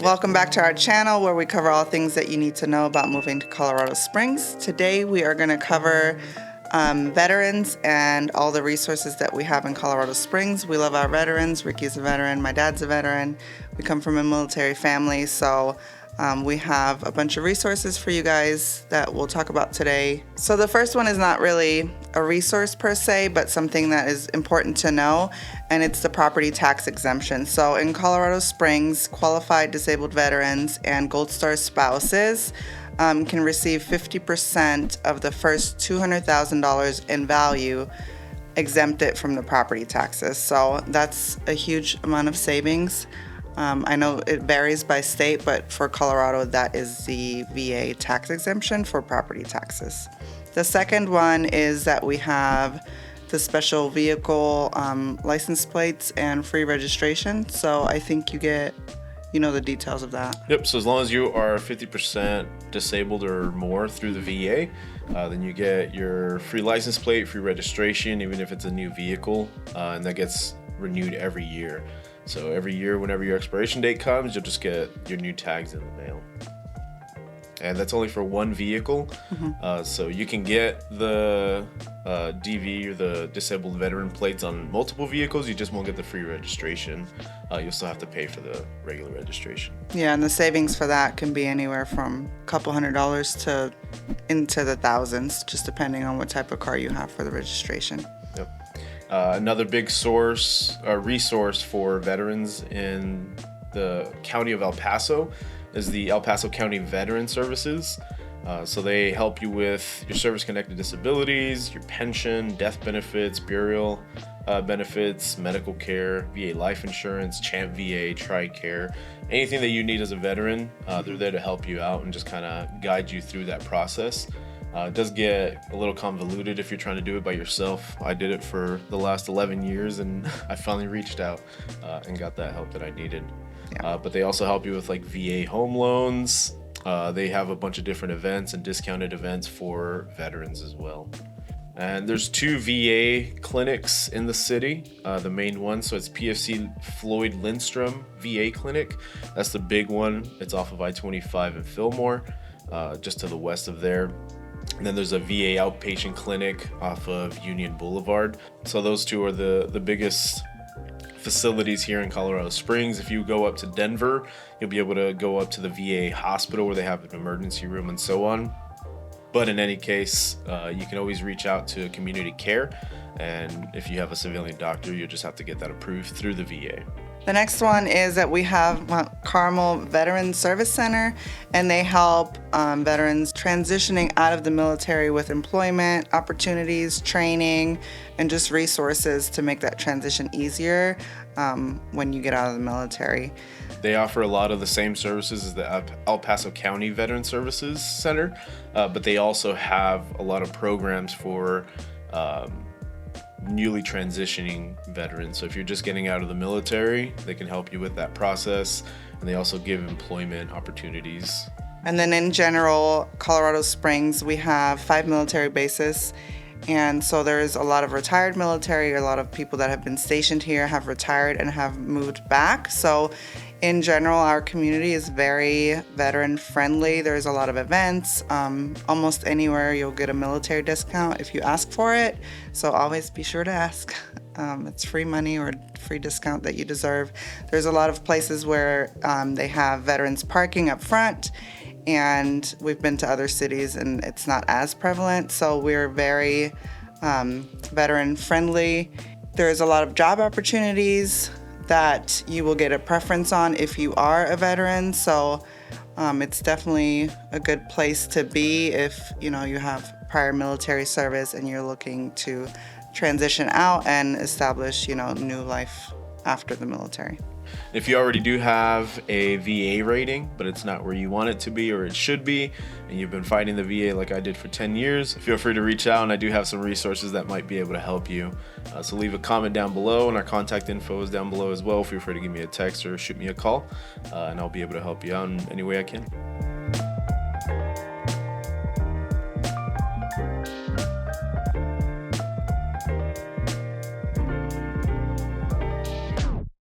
Welcome back to our channel where we cover all things that you need to know about moving to Colorado Springs. Today we are going to cover veterans and all the resources that we have in Colorado Springs. We love our veterans. Ricky's a veteran. My dad's a veteran. We come from a military family, so we have a bunch of resources for you guys that we'll talk about today. So the first one is not really a resource per se, but something that is important to know, and it's the property tax exemption. So in Colorado Springs, qualified disabled veterans and Gold Star spouses can receive 50% of the first $200,000 in value exempted from the property taxes. So that's a huge amount of savings. I know it varies by state, but for Colorado, that is the VA tax exemption for property taxes. The second one is that we have the special vehicle license plates and free registration. So I think you know the details of that. Yep, so as long as you are 50% disabled or more through the VA, then you get your free license plate, free registration, even if it's a new vehicle, and that gets renewed every year. So every year, whenever your expiration date comes, you'll just get your new tags in the mail. And that's only for one vehicle. So you can get the DV or the disabled veteran plates on multiple vehicles. You just won't get the free registration. You'll still have to pay for the regular registration. Yeah, and the savings for that can be anywhere from a couple $100s to into the thousands, just depending on what type of car you have for the registration. Yep. Another big resource for veterans in the county of El Paso is the El Paso County Veteran Services. So they help you with your service-connected disabilities, your pension, death benefits, burial benefits, medical care, VA life insurance, Champ VA, TRICARE, anything that you need as a veteran. They're there to help you out and just kind of guide you through that process. It does get a little convoluted if you're trying to do it by yourself. I did it for the last 11 years and I finally reached out and got that help that I needed. Yeah. But they also help you with like VA home loans. They have a bunch of different events and discounted events for veterans as well. And there's 2 VA clinics in the city, the main one. So it's PFC Floyd Lindstrom VA Clinic. That's the big one. It's off of I-25 in Fillmore, just to the west of there. And then there's a VA outpatient clinic off of Union Boulevard. So those 2 are the biggest facilities here in Colorado Springs. If you go up to Denver, you'll be able to go up to the VA hospital where they have an emergency room and so on. But in any case, you can always reach out to community care. And if you have a civilian doctor, you'll just have to get that approved through the VA. The next one is that we have Carmel Veteran Service Center, and they help veterans transitioning out of the military with employment opportunities, training, and just resources to make that transition easier when you get out of the military. They offer a lot of the same services as the El Paso County Veteran Services Center, but they also have a lot of programs for newly transitioning veterans. So if you're just getting out of the military, they can help you with that process, and they also give employment opportunities. And then in general, Colorado Springs, we have 5 military bases, and so there's a lot of retired military, a lot of people that have been stationed here have retired and have moved back. So in general, our community is very veteran friendly. There's a lot of events. Almost anywhere you'll get a military discount if you ask for it. So always be sure to ask. It's free money or free discount that you deserve. There's a lot of places where they have veterans parking up front, and we've been to other cities and it's not as prevalent. So we're very veteran friendly. There's a lot of job opportunities that you will get a preference on if you are a veteran. So it's definitely a good place to be if you have prior military service and you're looking to transition out and establish new life after the military. If you already do have a VA rating, but it's not where you want it to be or it should be, and you've been fighting the VA like I did for 10 years, feel free to reach out, and I do have some resources that might be able to help you. So leave a comment down below, and our contact info is down below as well. Feel free to give me a text or shoot me a call, and I'll be able to help you out in any way I can.